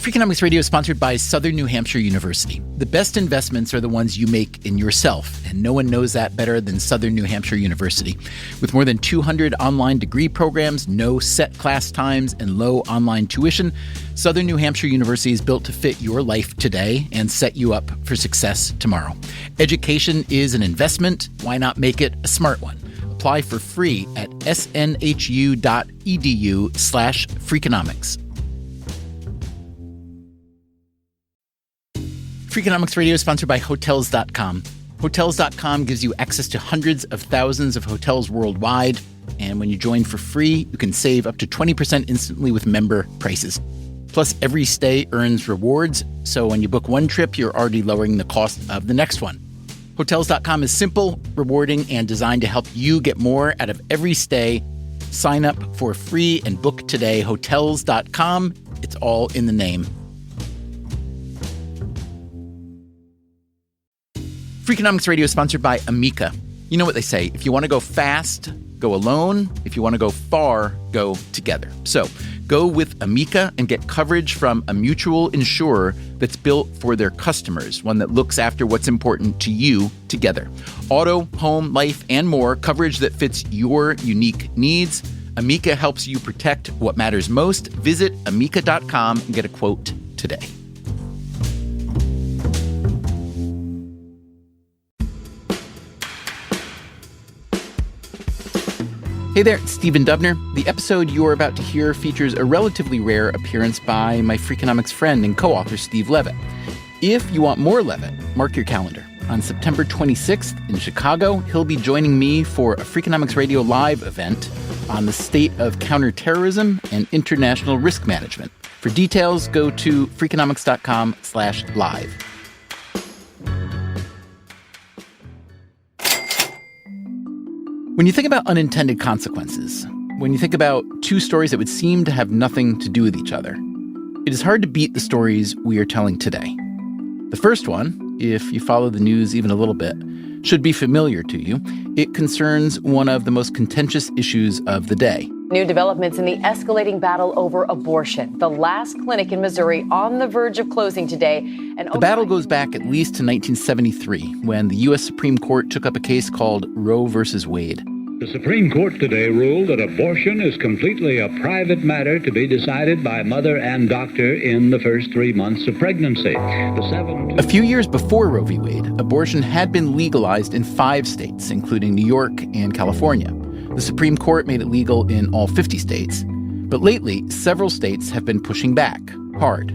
Freakonomics Radio is sponsored by Southern New Hampshire University. The best investments are the ones you make in yourself, and no one knows that better than Southern New Hampshire University. With more than 200 online degree programs, no set class times, and low online tuition, Southern New Hampshire University is built to fit your life today and set you up for success tomorrow. Education is an investment. Why not make it a smart one? Apply for free at snhu.edu/Freakonomics. Freakonomics Radio is sponsored by Hotels.com. Hotels.com gives you access to hundreds of thousands of hotels worldwide, and when you join for free, you can save up to 20% instantly with member prices. Plus, every stay earns rewards, so when you book one trip, you're already lowering the cost of the next one. Hotels.com is simple, rewarding, and designed to help you get more out of every stay. Sign up for free and book today. Hotels.com. It's all in the name. Freakonomics Radio is sponsored by Amica. You know what they say, if you want to go fast, go alone. If you want to go far, go together. So go with Amica and get coverage from a mutual insurer that's built for their customers, one that looks after what's important to you together. Auto, home, life, and more, coverage that fits your unique needs. Amica helps you protect what matters most. Visit amica.com and get a quote today. Hey there, it's Stephen Dubner. The episode you're about to hear features a relatively rare appearance by my Freakonomics friend and co-author Steve Levitt. If you want more Levitt, mark your calendar. On September 26th in Chicago, he'll be joining me for a Freakonomics Radio Live event on the state of counterterrorism and international risk management. For details, go to freakonomics.com/live. When you think about unintended consequences, when you think about two stories that would seem to have nothing to do with each other, it is hard to beat the stories we are telling today. The first one, if you follow the news even a little bit, should be familiar to you. It concerns one of the most contentious issues of the day. New developments in the escalating battle over abortion. The last clinic in Missouri on the verge of closing today. The battle goes back at least to 1973, when the U.S. Supreme Court took up a case called Roe versus Wade. The Supreme Court today ruled that abortion is completely a private matter to be decided by mother and doctor in the first 3 months of pregnancy. A few years before Roe v. Wade, abortion had been legalized in 5 states, including New York and California. The Supreme Court made it legal in all 50 states. But lately, several states have been pushing back hard.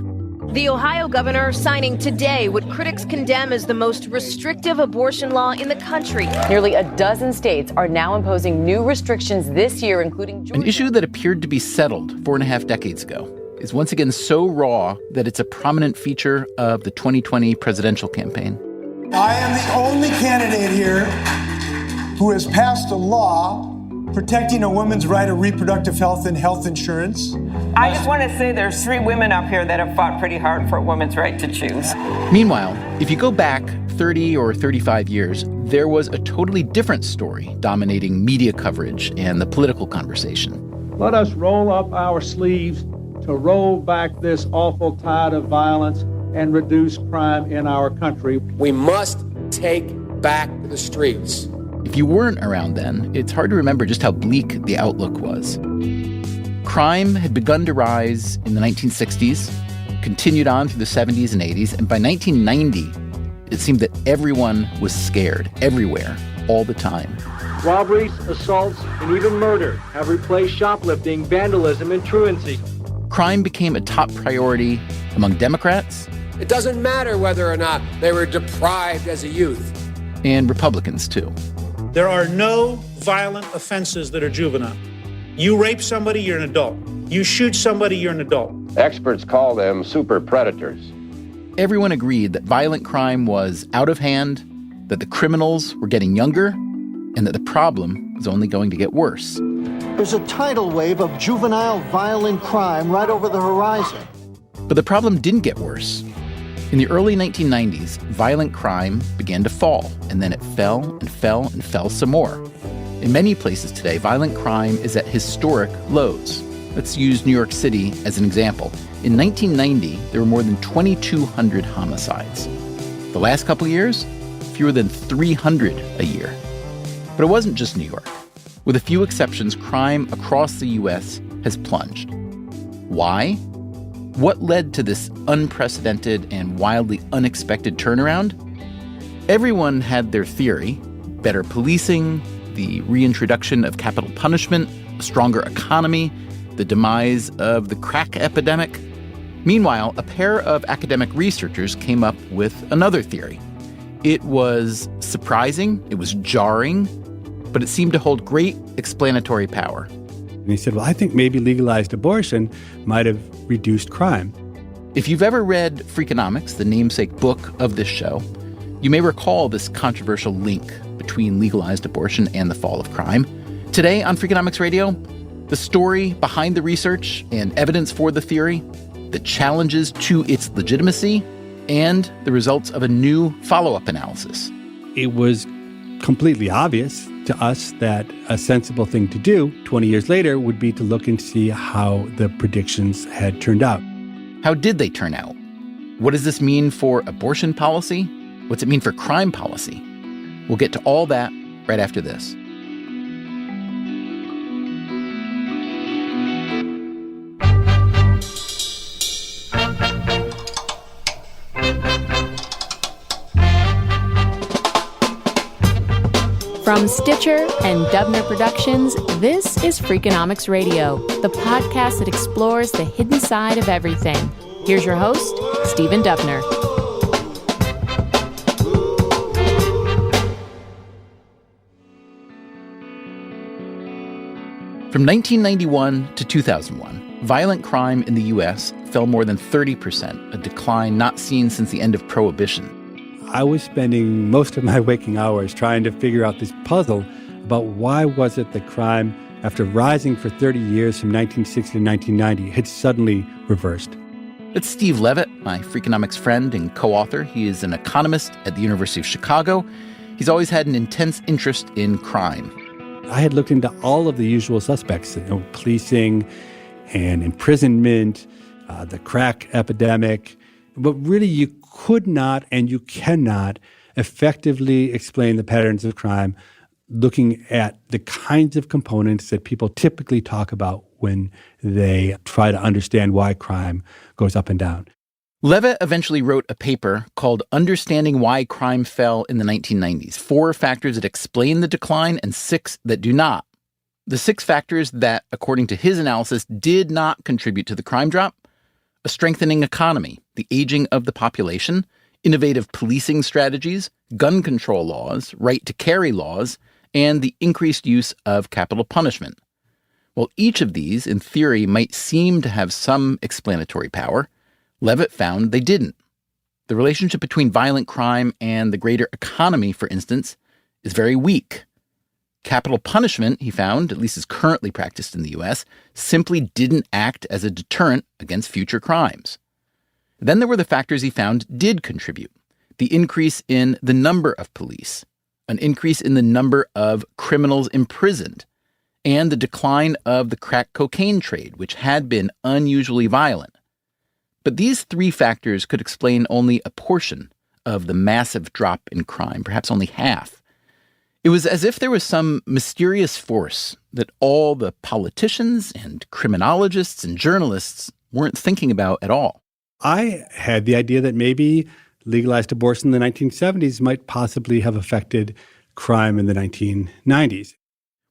The Ohio governor signing today what critics condemn as the most restrictive abortion law in the country. Nearly a dozen states are now imposing new restrictions this year, including Georgia. An issue that appeared to be settled 4.5 decades ago is once again so raw that it's a prominent feature of the 2020 presidential campaign. I am the only candidate here who has passed a law protecting a woman's right to reproductive health and health insurance. I just want to say there's 3 women up here that have fought pretty hard for a woman's right to choose. Meanwhile, if you go back 30 or 35 years, there was a totally different story dominating media coverage and the political conversation. Let us roll up our sleeves to roll back this awful tide of violence and reduce crime in our country. We must take back the streets. If you weren't around then, it's hard to remember just how bleak the outlook was. Crime had begun to rise in the 1960s, continued on through the 70s and 80s, and by 1990, it seemed that everyone was scared, everywhere, all the time. Robberies, assaults, and even murder have replaced shoplifting, vandalism, and truancy. Crime became a top priority among Democrats. It doesn't matter whether or not they were deprived as a youth. And Republicans, too. There are no violent offenses that are juvenile. You rape somebody, you're an adult. You shoot somebody, you're an adult. Experts call them super predators. Everyone agreed that violent crime was out of hand, that the criminals were getting younger, and that the problem was only going to get worse. There's a tidal wave of juvenile violent crime right over the horizon. But the problem didn't get worse. In the early 1990s, violent crime began to fall, and then it fell and fell and fell some more. In many places today, violent crime is at historic lows. Let's use New York City as an example. In 1990, there were more than 2,200 homicides. The last couple years, fewer than 300 a year. But it wasn't just New York. With a few exceptions, crime across the U.S. has plunged. Why? What led to this unprecedented and wildly unexpected turnaround? Everyone had their theory: better policing, the reintroduction of capital punishment, a stronger economy, the demise of the crack epidemic. Meanwhile, a pair of academic researchers came up with another theory. It was surprising, it was jarring, but it seemed to hold great explanatory power. And he said, well, I think maybe legalized abortion might have reduced crime. If you've ever read Freakonomics, the namesake book of this show, you may recall this controversial link between legalized abortion and the fall of crime. Today on Freakonomics Radio, the story behind the research and evidence for the theory, the challenges to its legitimacy, and the results of a new follow-up analysis. It was completely obvious to us that a sensible thing to do 20 years later would be to look and see how the predictions had turned out. How did they turn out? What does this mean for abortion policy? What's it mean for crime policy? We'll get to all that right after this. From Stitcher and Dubner Productions, this is Freakonomics Radio, the podcast that explores the hidden side of everything. Here's your host, Stephen Dubner. From 1991 to 2001, violent crime in the U.S. fell more than 30%, a decline not seen since the end of Prohibition. I was spending most of my waking hours trying to figure out this puzzle about why was it that crime, after rising for 30 years from 1960 to 1990, had suddenly reversed. It's Steve Levitt, my Freakonomics friend and co-author. He is an economist at the University of Chicago. He's always had an intense interest in crime. I had looked into all of the usual suspects, policing and imprisonment, the crack epidemic, but really you could not and you cannot effectively explain the patterns of crime looking at the kinds of components that people typically talk about when they try to understand why crime goes up and down. Levitt eventually wrote a paper called Understanding Why Crime Fell in the 1990s, 4 factors that explain the decline and 6 that do not. The 6 factors that, according to his analysis, did not contribute to the crime drop: a strengthening economy, the aging of the population, innovative policing strategies, gun control laws, right to carry laws, and the increased use of capital punishment. While each of these, in theory, might seem to have some explanatory power, Levitt found they didn't. The relationship between violent crime and the greater economy, for instance, is very weak. Capital punishment, he found, at least as currently practiced in the U.S., simply didn't act as a deterrent against future crimes. Then there were the factors he found did contribute: the increase in the number of police, an increase in the number of criminals imprisoned, and the decline of the crack cocaine trade, which had been unusually violent. But these 3 factors could explain only a portion of the massive drop in crime, perhaps only half. It was as if there was some mysterious force that all the politicians and criminologists and journalists weren't thinking about at all. I had the idea that maybe legalized abortion in the 1970s might possibly have affected crime in the 1990s.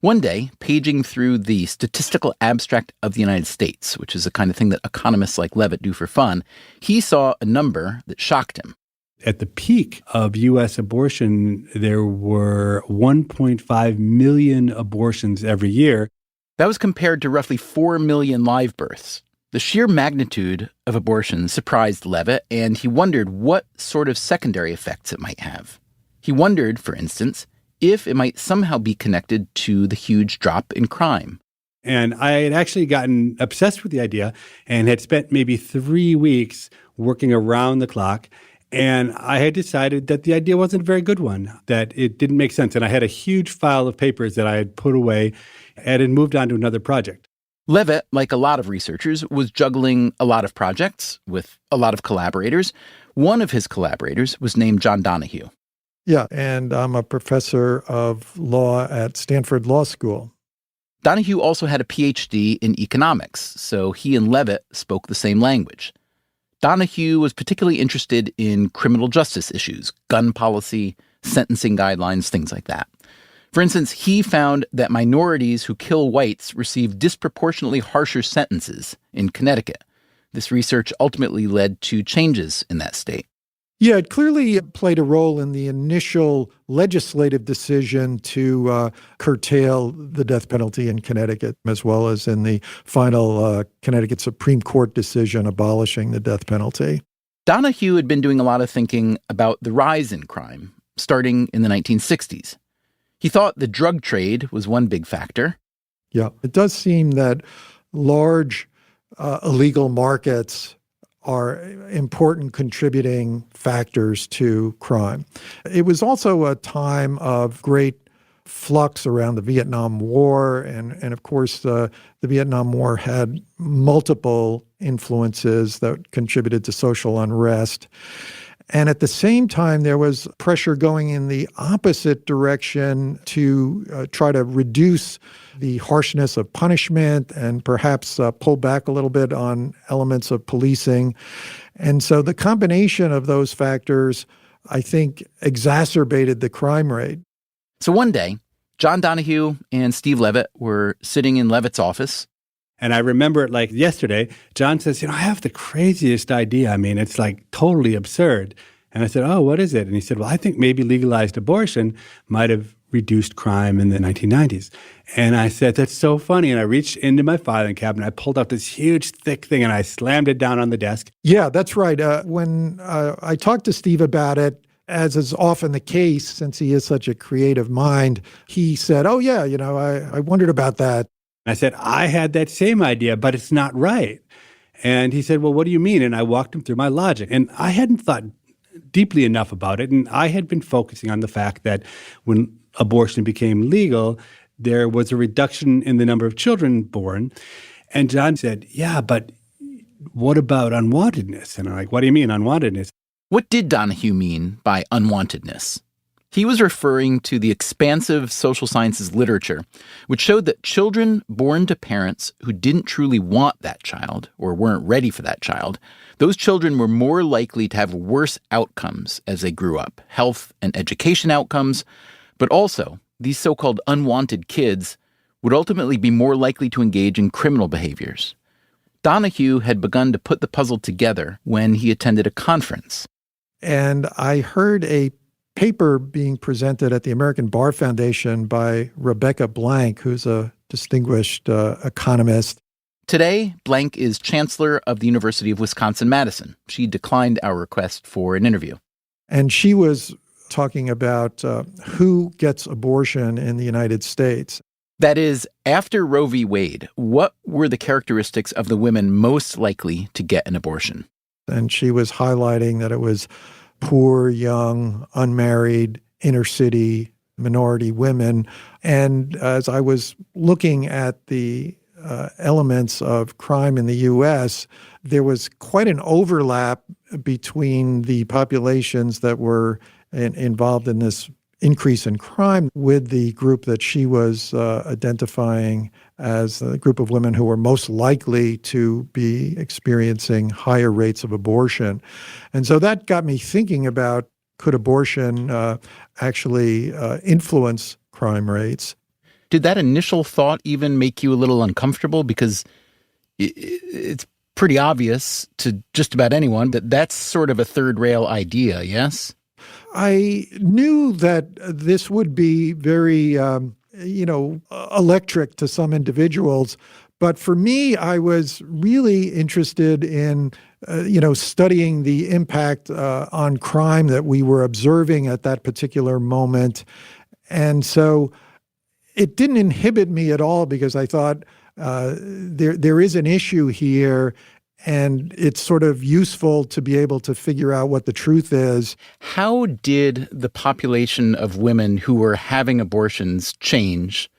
One day, paging through the Statistical Abstract of the United States, which is the kind of thing that economists like Levitt do for fun, he saw a number that shocked him. At the peak of U.S. abortion, there were 1.5 million abortions every year. That was compared to roughly 4 million live births. The sheer magnitude of abortion surprised Levitt, and he wondered what sort of secondary effects it might have. He wondered, for instance, if it might somehow be connected to the huge drop in crime. And I had actually gotten obsessed with the idea and had spent maybe 3 weeks working around the clock. And I had decided that the idea wasn't a very good one, that it didn't make sense. And I had a huge file of papers that I had put away and had moved on to another project. Levitt, like a lot of researchers, was juggling a lot of projects with a lot of collaborators. One of his collaborators was named John Donohue. Yeah, and I'm a professor of law at Stanford Law School. Donohue also had a PhD in economics, so he and Levitt spoke the same language. Donohue was particularly interested in criminal justice issues, gun policy, sentencing guidelines, things like that. For instance, he found that minorities who kill whites receive disproportionately harsher sentences in Connecticut. This research ultimately led to changes in that state. Yeah, it clearly played a role in the initial legislative decision to curtail the death penalty in Connecticut, as well as in the final Connecticut Supreme Court decision abolishing the death penalty. Donohue had been doing a lot of thinking about the rise in crime, starting in the 1960s. He thought the drug trade was one big factor. Yeah, it does seem that large illegal markets are important contributing factors to crime. It was also a time of great flux around the Vietnam War, and of course the Vietnam War had multiple influences that contributed to social unrest. And at the same time, there was pressure going in the opposite direction to try to reduce the harshness of punishment and perhaps pull back a little bit on elements of policing. And so the combination of those factors, I think, exacerbated the crime rate. So one day, John Donohue and Steve Levitt were sitting in Levitt's office. And I remember it like yesterday. John says, I have the craziest idea. I mean, it's like totally absurd. And I said, oh, what is it? And he said, well, I think maybe legalized abortion might have reduced crime in the 1990s. And I said, that's so funny. And I reached into my filing cabinet. I pulled out this huge, thick thing, and I slammed it down on the desk. Yeah, that's right. When I talked to Steve about it, as is often the case, since he is such a creative mind, he said, oh, yeah, I wondered about that. I said, I had that same idea, but it's not right. And he said, well, what do you mean? And I walked him through my logic. And I hadn't thought deeply enough about it. And I had been focusing on the fact that when abortion became legal, there was a reduction in the number of children born. And John said, yeah, but what about unwantedness? And I'm like, what do you mean unwantedness? What did Donohue mean by unwantedness? He was referring to the expansive social sciences literature, which showed that children born to parents who didn't truly want that child or weren't ready for that child, those children were more likely to have worse outcomes as they grew up, health and education outcomes, but also these so-called unwanted kids would ultimately be more likely to engage in criminal behaviors. Donohue had begun to put the puzzle together when he attended a conference. And I heard a paper being presented at the American Bar Foundation by Rebecca Blank, who's a distinguished economist. Today, Blank is chancellor of the University of Wisconsin-Madison. She declined our request for an interview. And she was talking about who gets abortion in the United States. That is, after Roe v. Wade, what were the characteristics of the women most likely to get an abortion? And she was highlighting that it was poor, young, unmarried, inner city, minority women. And as I was looking at the elements of crime in the U.S., there was quite an overlap between the populations that were involved in this increase in crime with the group that she was identifying as the group of women who were most likely to be experiencing higher rates of abortion. And so that got me thinking about, could abortion actually influence crime rates? Did that initial thought even make you a little uncomfortable? Because it's pretty obvious to just about anyone that that's sort of a third rail idea, yes? I knew that this would be very, electric to some individuals. But for me, I was really interested in, studying the impact on crime that we were observing at that particular moment. And so it didn't inhibit me at all, because I thought there is an issue here, and it's sort of useful to be able to figure out what the truth is. How did the population of women who were having abortions change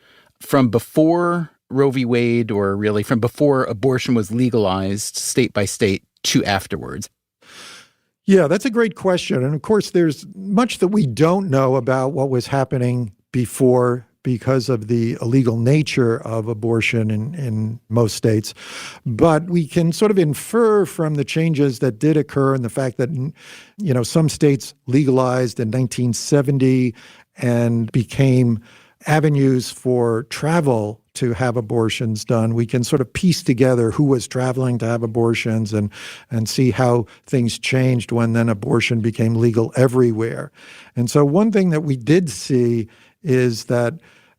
from before Roe v. Wade, or really from before abortion was legalized state by state to afterwards? Yeah, that's a great question. And of course, there's much that we don't know about what was happening before because of the illegal nature of abortion in most states. But we can sort of infer from the changes that did occur and the fact that, some states legalized in 1970 and became avenues for travel to have abortions done. We can sort of piece together who was traveling to have abortions and see how things changed when then abortion became legal everywhere. And so one thing that we did see is that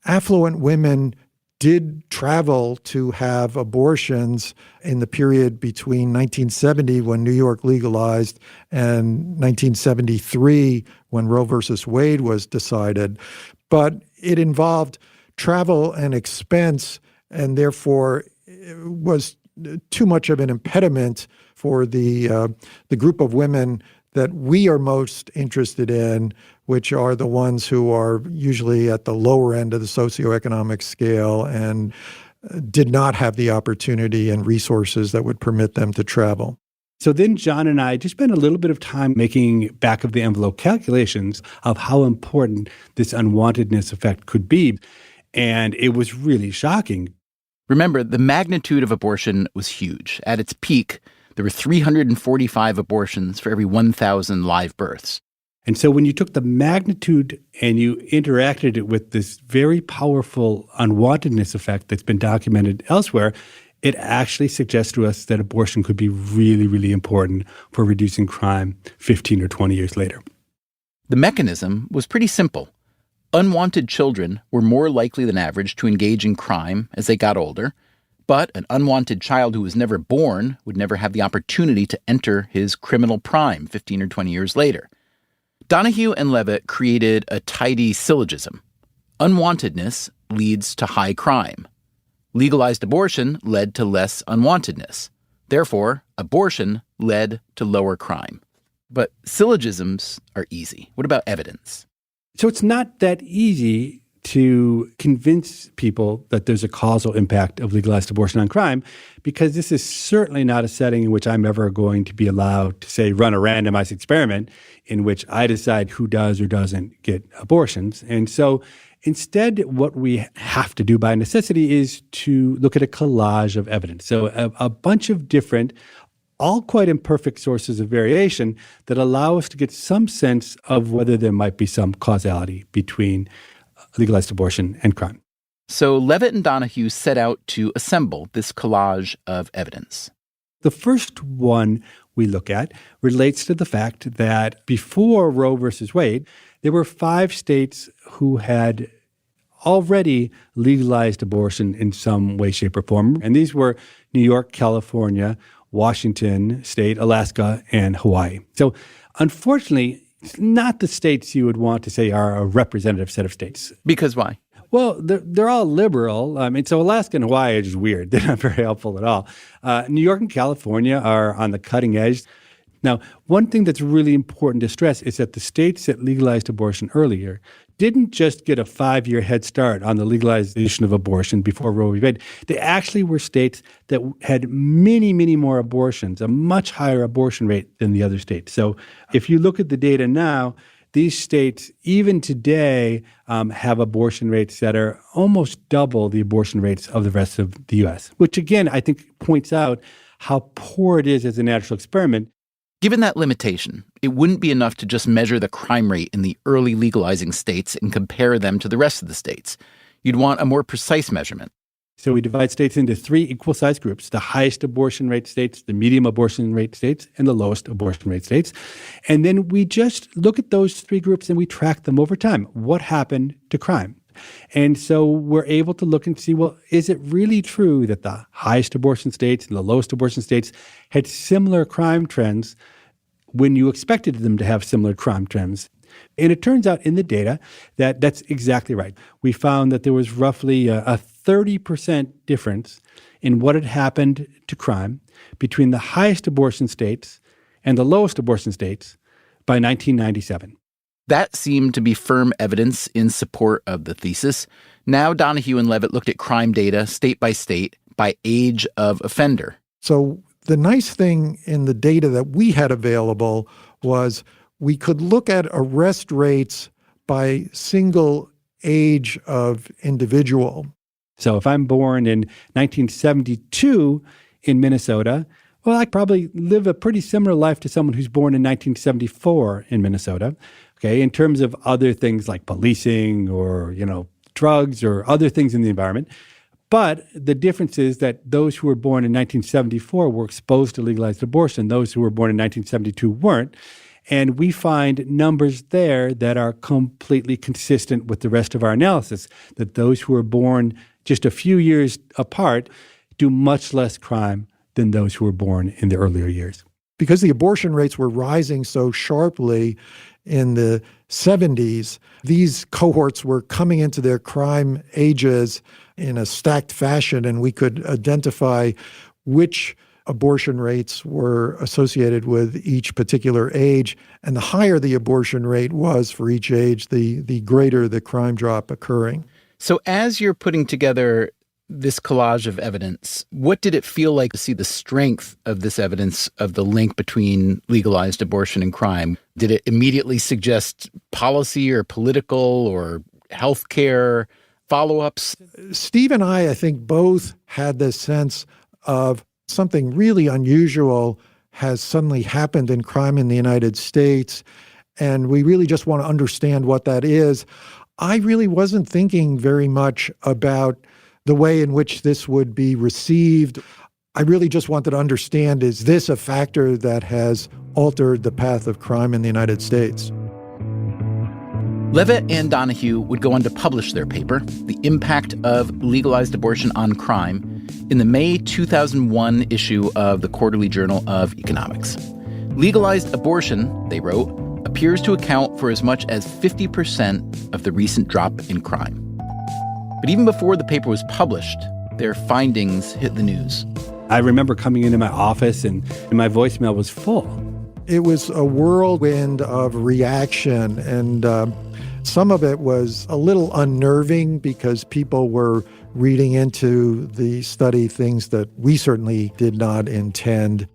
affluent women did travel to have abortions in the period between 1970, when New York legalized, and 1973, when Roe versus Wade was decided. But it involved travel and expense, and therefore was too much of an impediment for the group of women that we are most interested in, which are the ones who are usually at the lower end of the socioeconomic scale and did not have the opportunity and resources that would permit them to travel. So then John and I just spent a little bit of time making back-of-the-envelope calculations of how important this unwantedness effect could be. And it was really shocking. Remember, the magnitude of abortion was huge. At its peak, there were 345 abortions for every 1,000 live births. And so when you took the magnitude and you interacted it with this very powerful unwantedness effect that's been documented elsewhere, it actually suggests to us that abortion could be really, really important for reducing crime 15 or 20 years later. The mechanism was pretty simple. Unwanted children were more likely than average to engage in crime as they got older, but an unwanted child who was never born would never have the opportunity to enter his criminal prime 15 or 20 years later. Donohue and Levitt created a tidy syllogism. Unwantedness leads to high crime. Legalized abortion led to less unwantedness. Therefore, abortion led to lower crime. But syllogisms are easy. What about evidence? So it's not that easy to convince people that there's a causal impact of legalized abortion on crime, because this is certainly not a setting in which I'm ever going to be allowed to, say, run a randomized experiment in which I decide who does or doesn't get abortions. And so instead, what we have to do by necessity is to look at a collage of evidence. So a bunch of different, all quite imperfect sources of variation that allow us to get some sense of whether there might be some causality between legalized abortion and crime. So Levitt and Donohue set out to assemble this collage of evidence. The first one we look at relates to the fact that before Roe versus Wade, there were 5 states who had already legalized abortion in some way, shape, or form. And these were New York, California, Washington State, Alaska, and Hawaii. So unfortunately, it's not the states you would want to say are a representative set of states. Because why? Well, they're all liberal. So Alaska and Hawaii are just weird. They're not very helpful at all. New York and California are on the cutting edge. Now, one thing that's really important to stress is that the states that legalized abortion earlier didn't just get a 5-year head start on the legalization of abortion before Roe v. Wade. They actually were states that had many, many more abortions, a much higher abortion rate than the other states. So if you look at the data now, these states, even today, have abortion rates that are almost double the abortion rates of the rest of the U.S., which again, I think points out how poor it is as a natural experiment. Given that limitation, it wouldn't be enough to just measure the crime rate in the early legalizing states and compare them to the rest of the states. You'd want a more precise measurement. So we divide states into 3 equal-sized groups: the highest abortion rate states, the medium abortion rate states, and the lowest abortion rate states. And then we just look at those 3 groups and we track them over time. What happened to crime? And so we're able to look and see, well, is it really true that the highest abortion states and the lowest abortion states had similar crime trends when you expected them to have similar crime trends? And it turns out in the data that that's exactly right. We found that there was roughly a 30% difference in what had happened to crime between the highest abortion states and the lowest abortion states by 1997. That seemed to be firm evidence in support of the thesis. Now Donohue and Levitt looked at crime data state by age of offender. So the nice thing in the data that we had available was we could look at arrest rates by single age of individual. So if I'm born in 1972 in Minnesota, well, I probably live a pretty similar life to someone who's born in 1974 in Minnesota. Okay, in terms of other things like policing or, drugs or other things in the environment. But the difference is that those who were born in 1974 were exposed to legalized abortion. Those who were born in 1972 weren't. And we find numbers there that are completely consistent with the rest of our analysis, that those who were born just a few years apart do much less crime than those who were born in the earlier years. Because the abortion rates were rising so sharply in the 70s, these cohorts were coming into their crime ages in a stacked fashion, and we could identify which abortion rates were associated with each particular age. And the higher the abortion rate was for each age, the greater the crime drop occurring. So as you're putting together this collage of evidence, what did it feel like to see the strength of this evidence of the link between legalized abortion and crime? Did it immediately suggest policy or political or healthcare follow-ups? Steve and I think, both had this sense of something really unusual has suddenly happened in crime in the United States, and we really just want to understand what that is. I really wasn't thinking very much about the way in which this would be received. I really just wanted to understand, is this a factor that has altered the path of crime in the United States? Levitt and Donohue would go on to publish their paper, The Impact of Legalized Abortion on Crime, in the May 2001 issue of the Quarterly Journal of Economics. Legalized abortion, they wrote, appears to account for as much as 50% of the recent drop in crime. But even before the paper was published, their findings hit the news. I remember coming into my office and my voicemail was full. It was a whirlwind of reaction, and some of it was a little unnerving because people were reading into the study things that we certainly did not intend.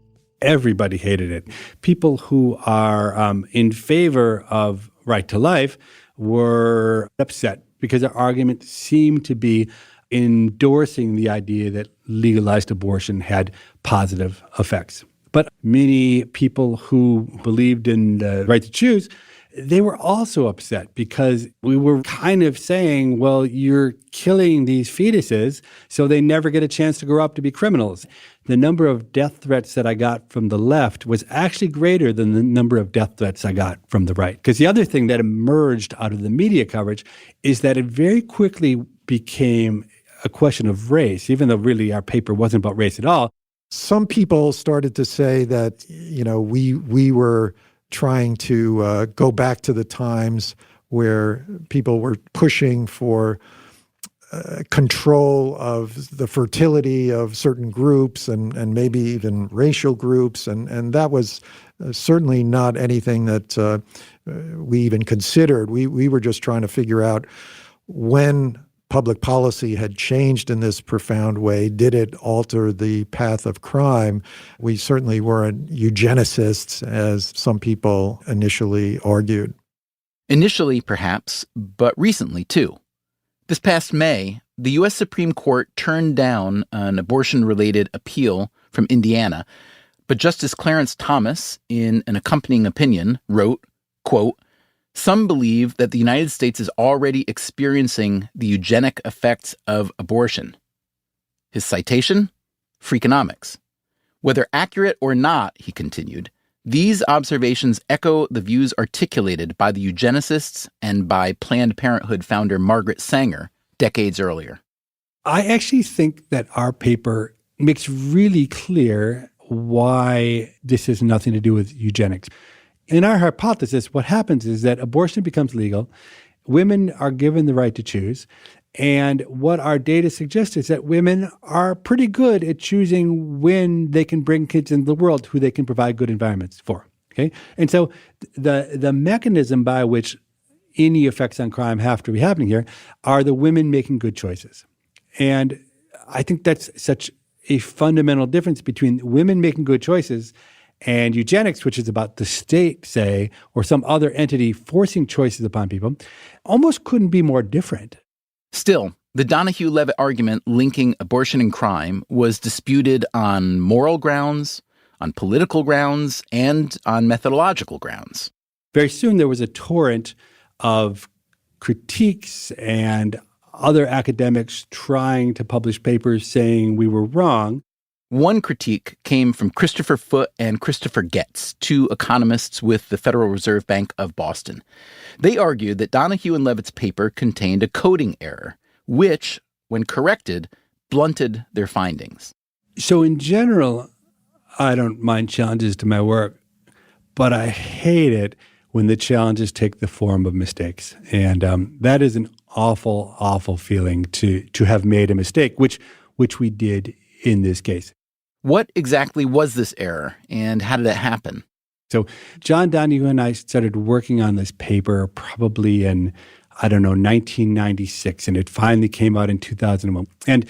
Everybody hated it. People who are in favor of right to life were upset because our argument seemed to be endorsing the idea that legalized abortion had positive effects. But many people who believed in the right to choose, they were also upset because we were kind of saying, well, you're killing these fetuses, so they never get a chance to grow up to be criminals. The number of death threats that I got from the left was actually greater than the number of death threats I got from the right. Because the other thing that emerged out of the media coverage is that it very quickly became a question of race, even though really our paper wasn't about race at all. Some people started to say that, we were trying to go back to the times where people were pushing for control of the fertility of certain groups and maybe even racial groups. And that was certainly not anything that we even considered. We were just trying to figure out when public policy had changed in this profound way. Did it alter the path of crime? We certainly weren't eugenicists, as some people initially argued. Initially, perhaps, but recently, too. This past May, the U.S. Supreme Court turned down an abortion-related appeal from Indiana, but Justice Clarence Thomas, in an accompanying opinion, wrote, quote, "Some believe that the United States is already experiencing the eugenic effects of abortion." His citation? Freakonomics. Whether accurate or not, he continued, these observations echo the views articulated by the eugenicists and by Planned Parenthood founder Margaret Sanger decades earlier. I actually think that our paper makes really clear why this has nothing to do with eugenics. In our hypothesis, what happens is that abortion becomes legal, women are given the right to choose, and what our data suggests is that women are pretty good at choosing when they can bring kids into the world who they can provide good environments for. Okay, and so the mechanism by which any effects on crime have to be happening here, are the women making good choices. And I think that's such a fundamental difference between women making good choices and eugenics, which is about the state, say, or some other entity forcing choices upon people, almost couldn't be more different. Still, the Donohue-Levitt argument linking abortion and crime was disputed on moral grounds, on political grounds, and on methodological grounds. Very soon there was a torrent of critiques and other academics trying to publish papers saying we were wrong. One critique came from Christopher Foote and Christopher Getz, two economists with the Federal Reserve Bank of Boston. They argued that Donohue and Levitt's paper contained a coding error, which, when corrected, blunted their findings. So in general, I don't mind challenges to my work, but I hate it when the challenges take the form of mistakes. And that is an awful, awful feeling to have made a mistake, which we did in this case. What exactly was this error, and how did it happen? So John Donohue and I started working on this paper probably in, 1996, and it finally came out in 2001. And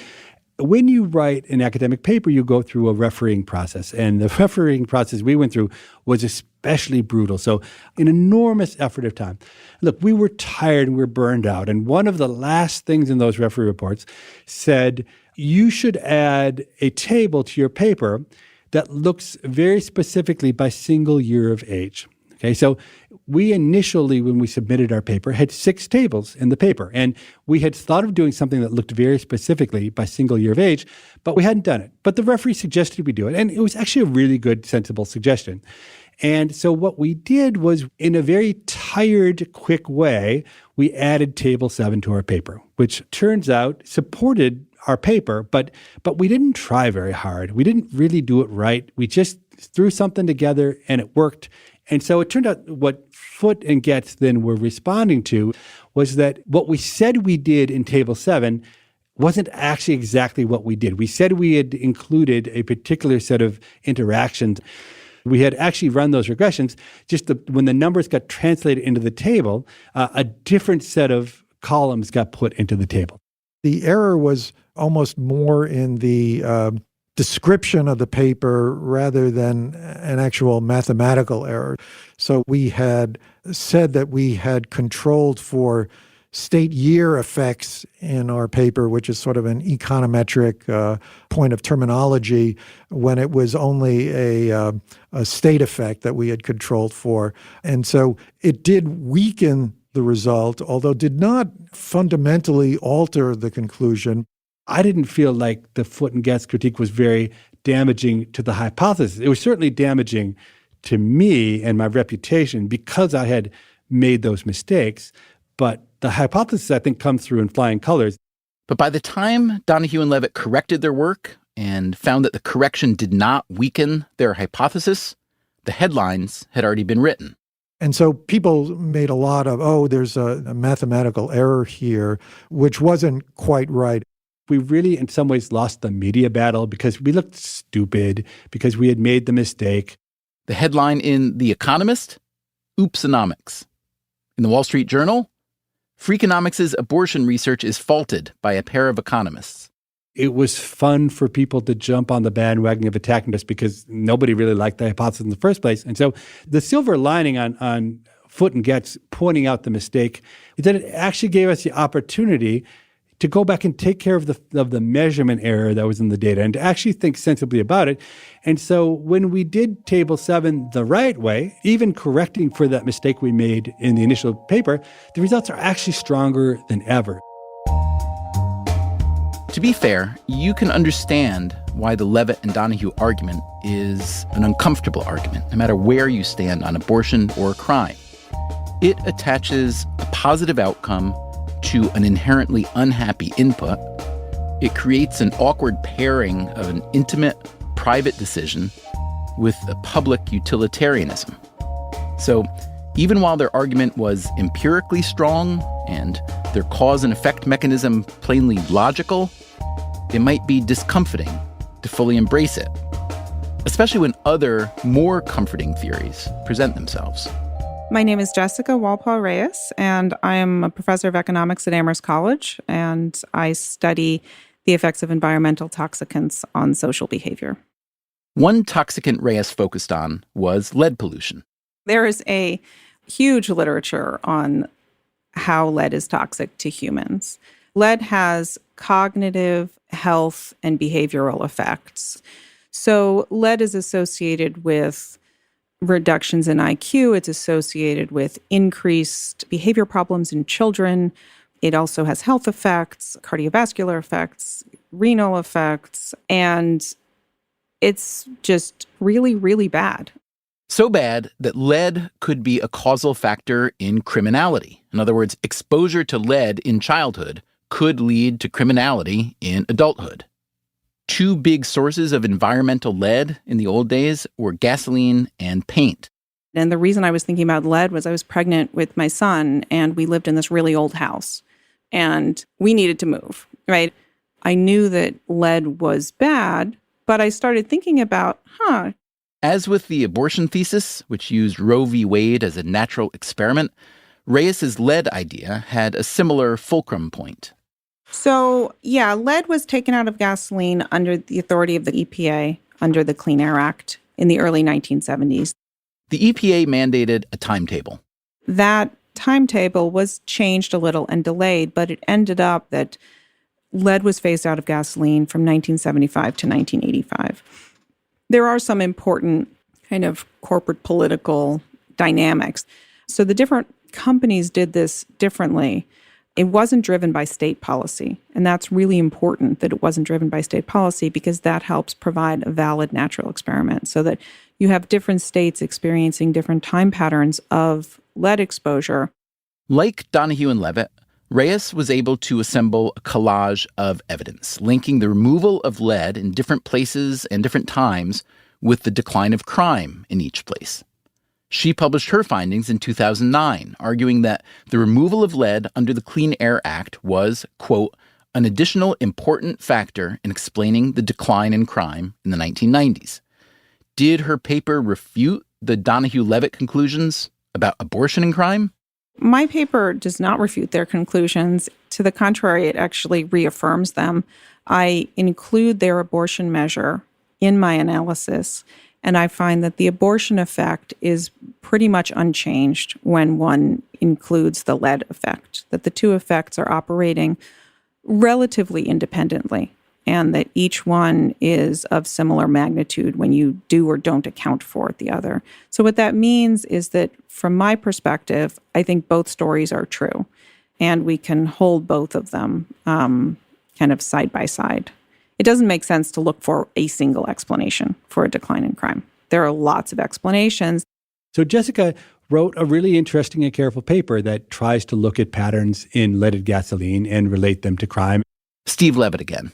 when you write an academic paper, you go through a refereeing process. And the refereeing process we went through was especially brutal. So an enormous effort of time. Look, we were tired and we were burned out. And one of the last things in those referee reports said, you should add a table to your paper that looks very specifically by single year of age. Okay, so we initially, when we submitted our paper, had 6 tables in the paper. And we had thought of doing something that looked very specifically by single year of age, but we hadn't done it. But the referee suggested we do it. And it was actually a really good, sensible suggestion. And so what we did was, in a very tired, quick way, we added Table 7 to our paper, which turns out supported our paper, but we didn't try very hard. We didn't really do it right. We just threw something together and it worked. And so it turned out what Foote and Getz then were responding to was that what we said we did in Table 7 wasn't actually exactly what we did. We said we had included a particular set of interactions. We had actually run those regressions, just when the numbers got translated into the table, a different set of columns got put into the table. The error was almost more in the description of the paper rather than an actual mathematical error. So we had said that we had controlled for state year effects in our paper, which is sort of an econometric point of terminology, when it was only a state effect that we had controlled for. And so it did weaken the result, although did not fundamentally alter the conclusion. I didn't feel like the Foote and Getz critique was very damaging to the hypothesis. It was certainly damaging to me and my reputation because I had made those mistakes. But the hypothesis, I think, comes through in flying colors. But by the time Donohue and Levitt corrected their work and found that the correction did not weaken their hypothesis, the headlines had already been written. And so people made a lot of, there's a mathematical error here, which wasn't quite right. We really, in some ways, lost the media battle because we looked stupid, because we had made the mistake. The headline in The Economist, Oopsonomics. In the Wall Street Journal, Freakonomics' abortion research is faulted by a pair of economists. It was fun for people to jump on the bandwagon of attacking us because nobody really liked the hypothesis in the first place. And so the silver lining on Foote and Getz pointing out the mistake is that it actually gave us the opportunity to go back and take care of the measurement error that was in the data and to actually think sensibly about it. And so when we did Table 7 the right way, even correcting for that mistake we made in the initial paper, the results are actually stronger than ever. To be fair, you can understand why the Levitt and Donohue argument is an uncomfortable argument, no matter where you stand on abortion or crime. It attaches a positive outcome to an inherently unhappy input. It creates an awkward pairing of an intimate, private decision with a public utilitarianism. So even while their argument was empirically strong and their cause and effect mechanism plainly logical, it might be discomforting to fully embrace it, especially when other, more comforting theories present themselves. My name is Jessica Walpole-Reyes, and I am a professor of economics at Amherst College, and I study the effects of environmental toxicants on social behavior. One toxicant Reyes focused on was lead pollution. There is a huge literature on how lead is toxic to humans. Lead has cognitive, health, and behavioral effects. So lead is associated with reductions in IQ. It's associated with increased behavior problems in children. It also has health effects, cardiovascular effects, renal effects, and it's just really, really bad. So bad that lead could be a causal factor in criminality. In other words, exposure to lead in childhood could lead to criminality in adulthood. Two big sources of environmental lead in the old days were gasoline and paint. And the reason I was thinking about lead was I was pregnant with my son, and we lived in this really old house, and we needed to move, right? I knew that lead was bad, but I started thinking about, As with the abortion thesis, which used Roe v. Wade as a natural experiment, Reyes's lead idea had a similar fulcrum point. So, lead was taken out of gasoline under the authority of the EPA under the Clean Air Act in the early 1970s. The EPA mandated a timetable. That timetable was changed a little and delayed, but it ended up that lead was phased out of gasoline from 1975 to 1985. There are some important kind of corporate political dynamics. So the different companies did this differently. It wasn't driven by state policy, and that's really important that it wasn't driven by state policy because that helps provide a valid natural experiment so that you have different states experiencing different time patterns of lead exposure. Like Donohue and Levitt, Reyes was able to assemble a collage of evidence linking the removal of lead in different places and different times with the decline of crime in each place. She published her findings in 2009, arguing that the removal of lead under the Clean Air Act was, quote, an additional important factor in explaining the decline in crime in the 1990s. Did her paper refute the Donohue-Levitt conclusions about abortion and crime? My paper does not refute their conclusions. To the contrary, it actually reaffirms them. I include their abortion measure in my analysis, and I find that the abortion effect is pretty much unchanged when one includes the lead effect, that the two effects are operating relatively independently, and that each one is of similar magnitude when you do or don't account for the other. So what that means is that from my perspective, I think both stories are true, and we can hold both of them kind of side by side. It doesn't make sense to look for a single explanation for a decline in crime. There are lots of explanations. So Jessica wrote a really interesting and careful paper that tries to look at patterns in leaded gasoline and relate them to crime. Steve Levitt again.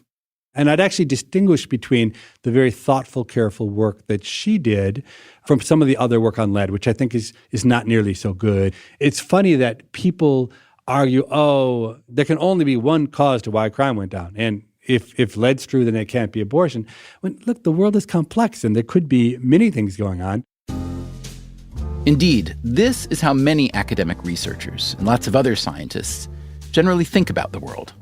And I'd actually distinguish between the very thoughtful, careful work that she did from some of the other work on lead, which I think is not nearly so good. It's funny that people argue, there can only be one cause to why crime went down. And if lead's true, then it can't be abortion. When, look, the world is complex, and there could be many things going on. Indeed, this is how many academic researchers and lots of other scientists generally think about the world.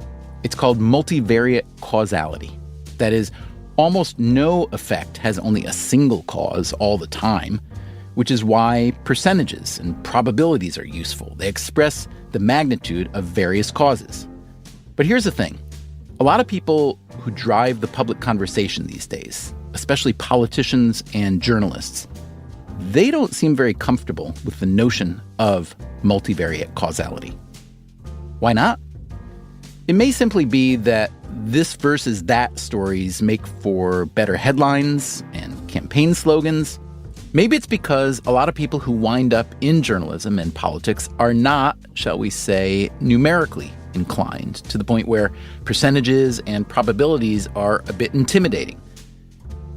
It's called multivariate causality. That is, almost no effect has only a single cause all the time, which is why percentages and probabilities are useful. They express the magnitude of various causes. But here's the thing. A lot of people who drive the public conversation these days, especially politicians and journalists, they don't seem very comfortable with the notion of multivariate causality. Why not? It may simply be that this versus that stories make for better headlines and campaign slogans. Maybe it's because a lot of people who wind up in journalism and politics are not, shall we say, numerically inclined to the point where percentages and probabilities are a bit intimidating.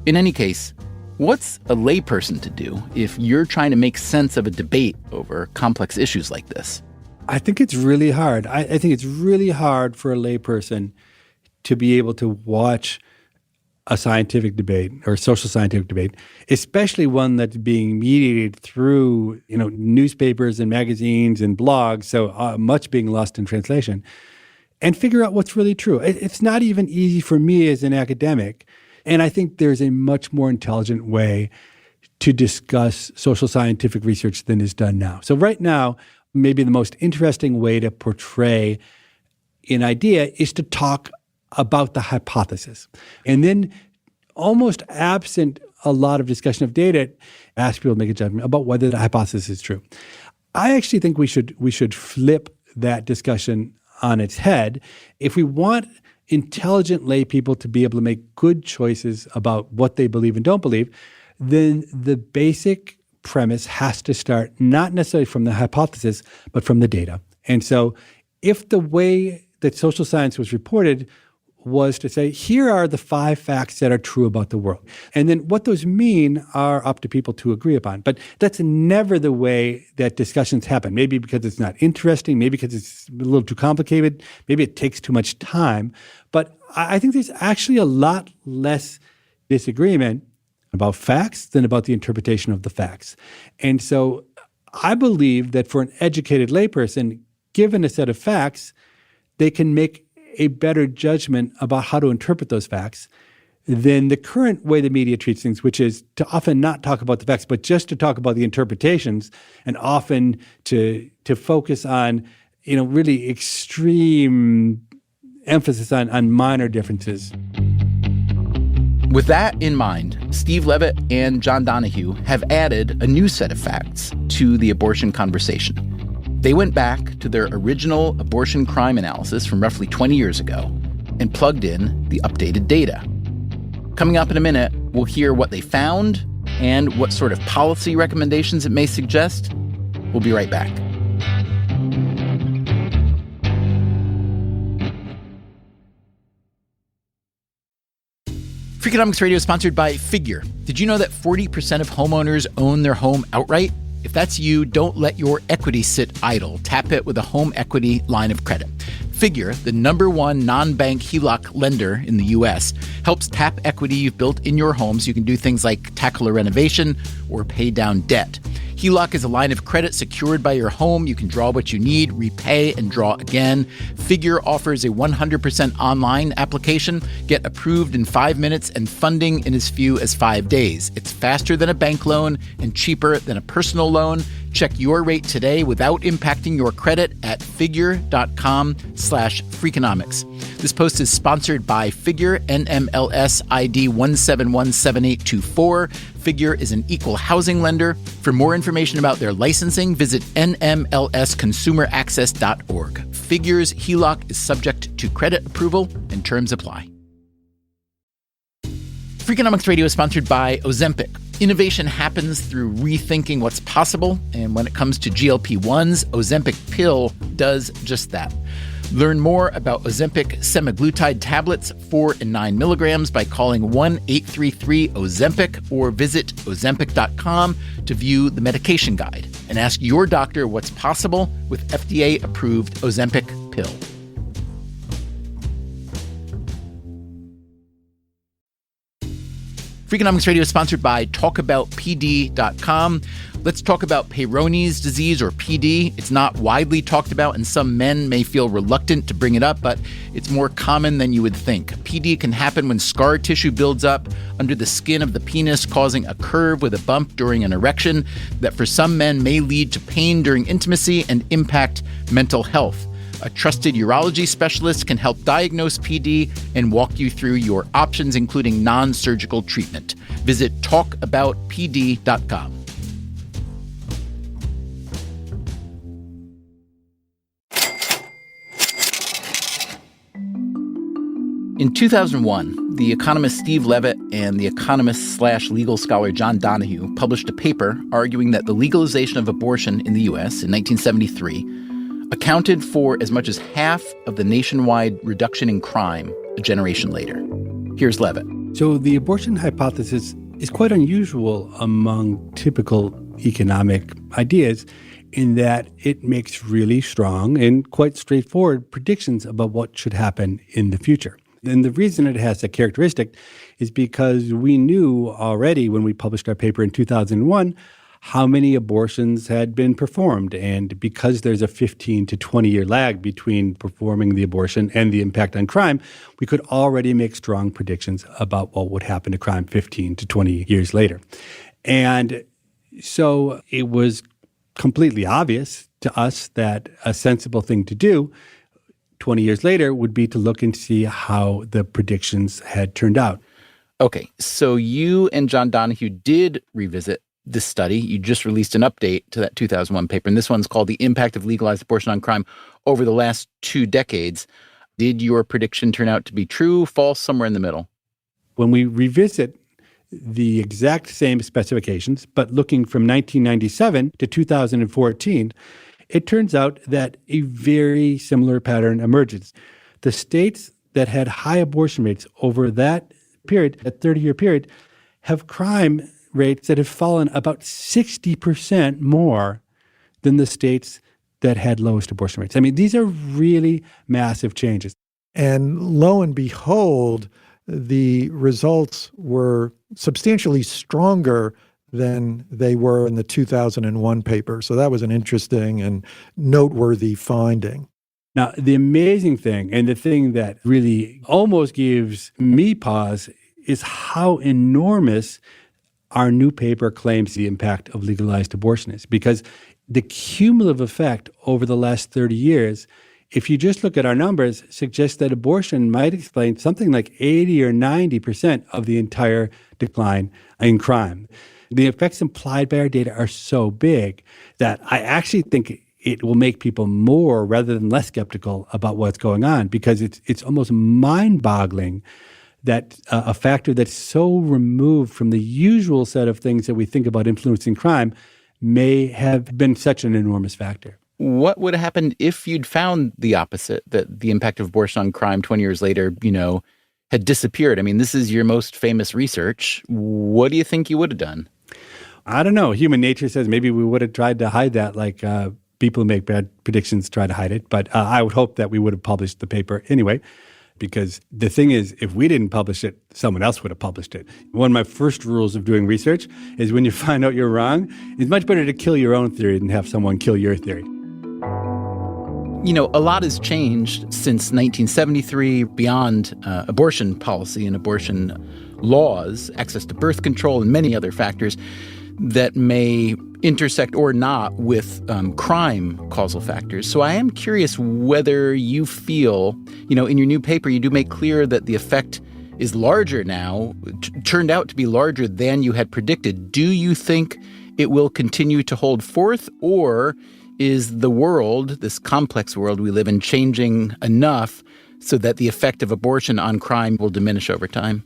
In any case, what's a layperson to do if you're trying to make sense of a debate over complex issues like this? I think it's really hard. I think it's really hard for a layperson to be able to watch a scientific debate or social scientific debate, especially one that's being mediated through, newspapers and magazines and blogs, so much being lost in translation, and figure out what's really true. It's not even easy for me as an academic, and I think there's a much more intelligent way to discuss social scientific research than is done now. So right now, maybe the most interesting way to portray an idea is to talk about the hypothesis. And then, almost absent a lot of discussion of data, ask people to make a judgment about whether the hypothesis is true. I actually think we should flip that discussion on its head. If we want intelligent lay people to be able to make good choices about what they believe and don't believe, then the basic premise has to start not necessarily from the hypothesis, but from the data. And so if the way that social science was reported was to say, here are the 5 facts that are true about the world. And then what those mean are up to people to agree upon. But that's never the way that discussions happen. Maybe because it's not interesting, maybe because it's a little too complicated, maybe it takes too much time. But I think there's actually a lot less disagreement about facts than about the interpretation of the facts. And so I believe that for an educated layperson, given a set of facts, they can make a better judgment about how to interpret those facts than the current way the media treats things, which is to often not talk about the facts, but just to talk about the interpretations, and often to focus on, really extreme emphasis on minor differences. With that in mind, Steve Levitt and John Donohue have added a new set of facts to the abortion conversation. They went back to their original abortion crime analysis from roughly 20 years ago and plugged in the updated data. Coming up in a minute, we'll hear what they found and what sort of policy recommendations it may suggest. We'll be right back. Freakonomics Radio is sponsored by Figure. Did you know that 40% of homeowners own their home outright? If that's you, don't let your equity sit idle. Tap it with a home equity line of credit. Figure, the #1 non-bank HELOC lender in the U.S., helps tap equity you've built in your home so you can do things like tackle a renovation or pay down debt. HELOC is a line of credit secured by your home. You can draw what you need, repay, and draw again. Figure offers a 100% online application. Get approved in 5 minutes and funding in as few as 5 days. It's faster than a bank loan and cheaper than a personal loan. Check your rate today without impacting your credit at figure.com/Freakonomics. This post is sponsored by Figure, NMLS ID 1717824. Figure is an equal housing lender. For more information about their licensing, visit nmlsconsumeraccess.org. Figure's HELOC is subject to credit approval and terms apply. Freakonomics Radio is sponsored by Ozempic. Innovation happens through rethinking what's possible, and when it comes to GLP-1s, Ozempic pill does just that. Learn more about Ozempic semaglutide tablets, 4 and 9 milligrams, by calling 1-833-OZEMPIC or visit Ozempic.com to view the medication guide and ask your doctor what's possible with FDA-approved Ozempic pill. Freakonomics Radio is sponsored by TalkAboutPD.com. Let's talk about Peyronie's disease, or PD. It's not widely talked about, and some men may feel reluctant to bring it up, but it's more common than you would think. PD can happen when scar tissue builds up under the skin of the penis, causing a curve with a bump during an erection that for some men may lead to pain during intimacy and impact mental health. A trusted urology specialist can help diagnose PD and walk you through your options, including non-surgical treatment. Visit talkaboutpd.com. In 2001, the economist Steve Levitt and the economist/legal scholar John Donohue published a paper arguing that the legalization of abortion in the U.S. in 1973 accounted for as much as half of the nationwide reduction in crime a generation later. Here's Levitt. So the abortion hypothesis is quite unusual among typical economic ideas in that it makes really strong and quite straightforward predictions about what should happen in the future. And the reason it has that characteristic is because we knew already when we published our paper in 2001 how many abortions had been performed. And because there's a 15 to 20-year lag between performing the abortion and the impact on crime, we could already make strong predictions about what would happen to crime 15 to 20 years later. And so it was completely obvious to us that a sensible thing to do 20 years later would be to look and see how the predictions had turned out. Okay, so you and John Donohue did revisit this study. You just released an update to that 2001 paper, and this one's called The Impact of Legalized Abortion on Crime Over the Last 2 Decades. Did your prediction turn out to be true, false, somewhere in the middle? When we revisit the exact same specifications, but looking from 1997 to 2014, it turns out that a very similar pattern emerges. The states that had high abortion rates over that period, that 30-year period, have crime rates that have fallen about 60% more than the states that had lowest abortion rates. I mean, these are really massive changes. And lo and behold, the results were substantially stronger than they were in the 2001 paper. So that was an interesting and noteworthy finding. Now, the amazing thing, and the thing that really almost gives me pause, is how enormous our new paper claims the impact of legalized abortion is. Because the cumulative effect over the last 30 years, if you just look at our numbers, suggests that abortion might explain something like 80 or 90% of the entire decline in crime. The effects implied by our data are so big that I actually think it will make people more rather than less skeptical about what's going on, because it's almost mind-boggling that a factor that's so removed from the usual set of things that we think about influencing crime may have been such an enormous factor. What would have happened if you'd found the opposite, that the impact of abortion on crime 20 years later, had disappeared? I mean, this is your most famous research. What do you think you would have done? I don't know. Human nature says maybe we would have tried to hide that, like people who make bad predictions try to hide it. But I would hope that we would have published the paper anyway. Because the thing is, if we didn't publish it, someone else would have published it. One of my first rules of doing research is when you find out you're wrong, it's much better to kill your own theory than have someone kill your theory. A lot has changed since 1973 beyond abortion policy and abortion laws, access to birth control, and many other factors that may intersect or not with crime causal factors. So I am curious whether you feel, in your new paper, you do make clear that the effect is larger now, turned out to be larger than you had predicted. Do you think it will continue to hold forth, or is the world, this complex world we live in, changing enough so that the effect of abortion on crime will diminish over time?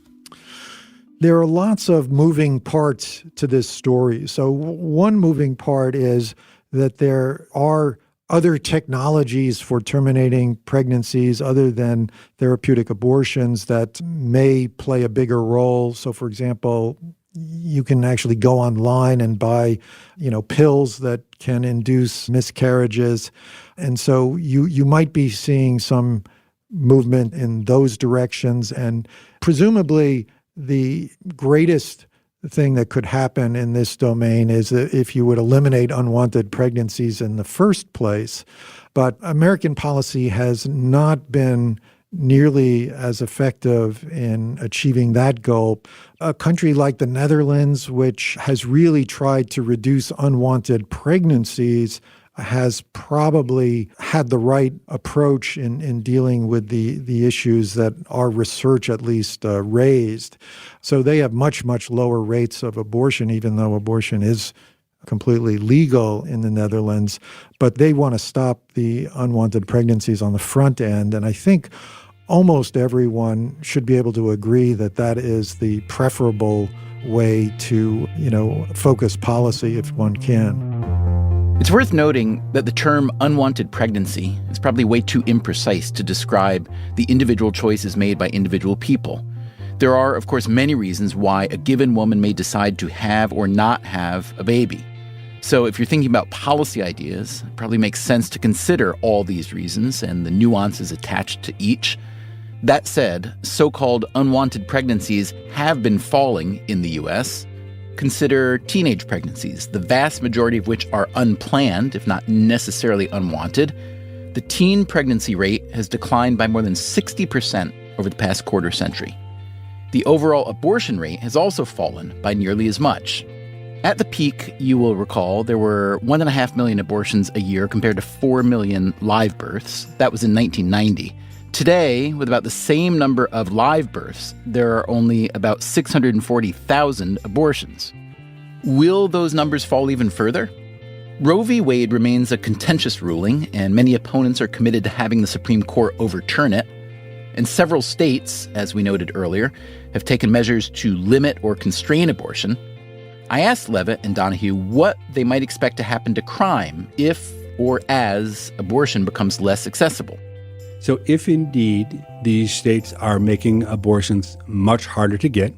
There are lots of moving parts to this story. So one moving part is that there are other technologies for terminating pregnancies other than therapeutic abortions that may play a bigger role. So, for example, you can actually go online and buy, pills that can induce miscarriages. And so you might be seeing some movement in those directions. And presumably the greatest thing that could happen in this domain is that if you would eliminate unwanted pregnancies in the first place. But American policy has not been nearly as effective in achieving that goal. A country like the Netherlands, which has really tried to reduce unwanted pregnancies, has probably had the right approach in dealing with the issues that our research at least raised. So they have much, much lower rates of abortion, even though abortion is completely legal in the Netherlands. But they want to stop the unwanted pregnancies on the front end. And I think almost everyone should be able to agree that that is the preferable way to, focus policy if one can. It's worth noting that the term unwanted pregnancy is probably way too imprecise to describe the individual choices made by individual people. There are, of course, many reasons why a given woman may decide to have or not have a baby. So if you're thinking about policy ideas, it probably makes sense to consider all these reasons and the nuances attached to each. That said, so-called unwanted pregnancies have been falling in the U.S. Consider teenage pregnancies, the vast majority of which are unplanned, if not necessarily unwanted. The teen pregnancy rate has declined by more than 60% over the past quarter century. The overall abortion rate has also fallen by nearly as much. At the peak, you will recall, there were 1.5 million abortions a year compared to 4 million live births. That was in 1990. Today, with about the same number of live births, there are only about 640,000 abortions. Will those numbers fall even further? Roe v. Wade remains a contentious ruling, and many opponents are committed to having the Supreme Court overturn it. And several states, as we noted earlier, have taken measures to limit or constrain abortion. I asked Levitt and Donohue what they might expect to happen to crime if or as abortion becomes less accessible. So if indeed these states are making abortions much harder to get,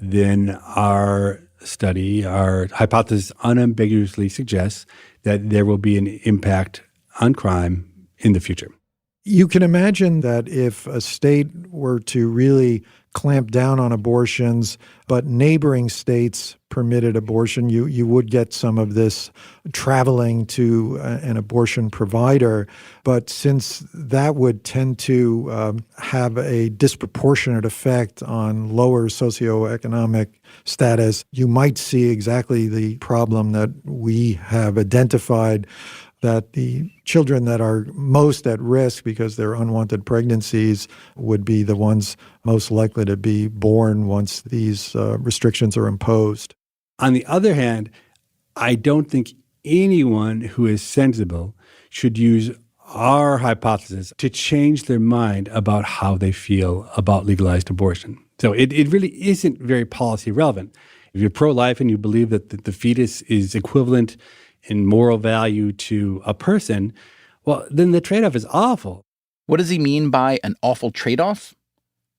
then our study, our hypothesis unambiguously suggests that there will be an impact on crime in the future. You can imagine that if a state were to really clamp down on abortions, but neighboring states permitted abortion, you would get some of this traveling to an abortion provider. But since that would tend to have a disproportionate effect on lower socioeconomic status, you might see exactly the problem that we have identified, that the children that are most at risk because they're unwanted pregnancies would be the ones most likely to be born once these restrictions are imposed. On the other hand, I don't think anyone who is sensible should use our hypothesis to change their mind about how they feel about legalized abortion. So it really isn't very policy relevant. If you're pro-life and you believe that the fetus is equivalent in moral value to a person, well, then the trade-off is awful. What does he mean by an awful trade-off?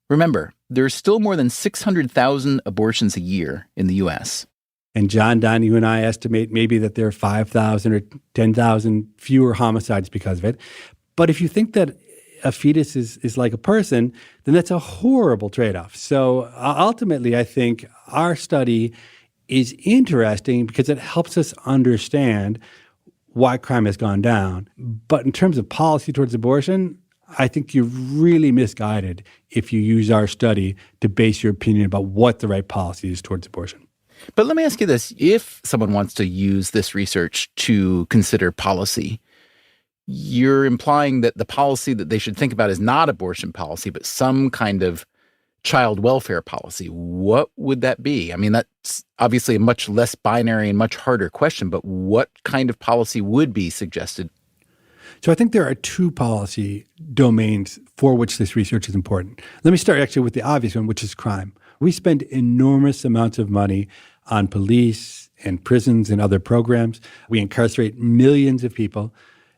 Remember, there are still more than 600,000 abortions a year in the U.S. And John Donohue and I estimate maybe that there are 5,000 or 10,000 fewer homicides because of it. But if you think that a fetus is like a person, then that's a horrible trade-off. So ultimately, I think our study is interesting because it helps us understand why crime has gone down. But in terms of policy towards abortion, I think you're really misguided if you use our study to base your opinion about what the right policy is towards abortion. But let me ask you this. If someone wants to use this research to consider policy, you're implying that the policy that they should think about is not abortion policy, but some kind of child welfare policy. What would that be? I mean, that's obviously a much less binary and much harder question, but what kind of policy would be suggested? So I think there are two policy domains for which this research is important. Let me start actually with the obvious one, which is crime. We spend enormous amounts of money on police and prisons and other programs. We incarcerate millions of people.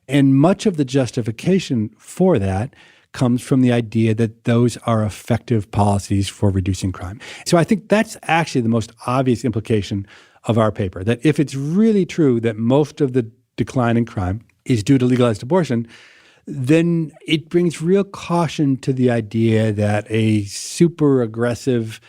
And much of the justification for that comes from the idea that those are effective policies for reducing crime. So I think that's actually the most obvious implication of our paper, that if it's really true that most of the decline in crime is due to legalized abortion, then it brings real caution to the idea that a super aggressive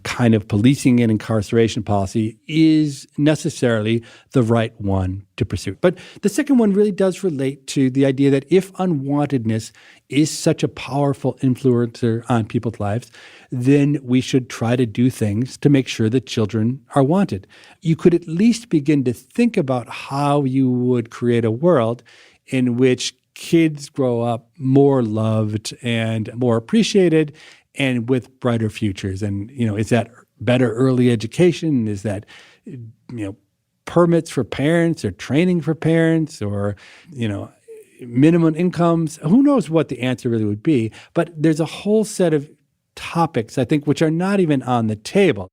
kind of policing and incarceration policy is necessarily the right one to pursue. But the second one really does relate to the idea that if unwantedness is such a powerful influencer on people's lives, then we should try to do things to make sure that children are wanted. You could at least begin to think about how you would create a world in which kids grow up more loved and more appreciated and with brighter futures. And, is that better early education? Is that, permits for parents or training for parents or, minimum incomes? Who knows what the answer really would be? But there's a whole set of topics, I think, which are not even on the table.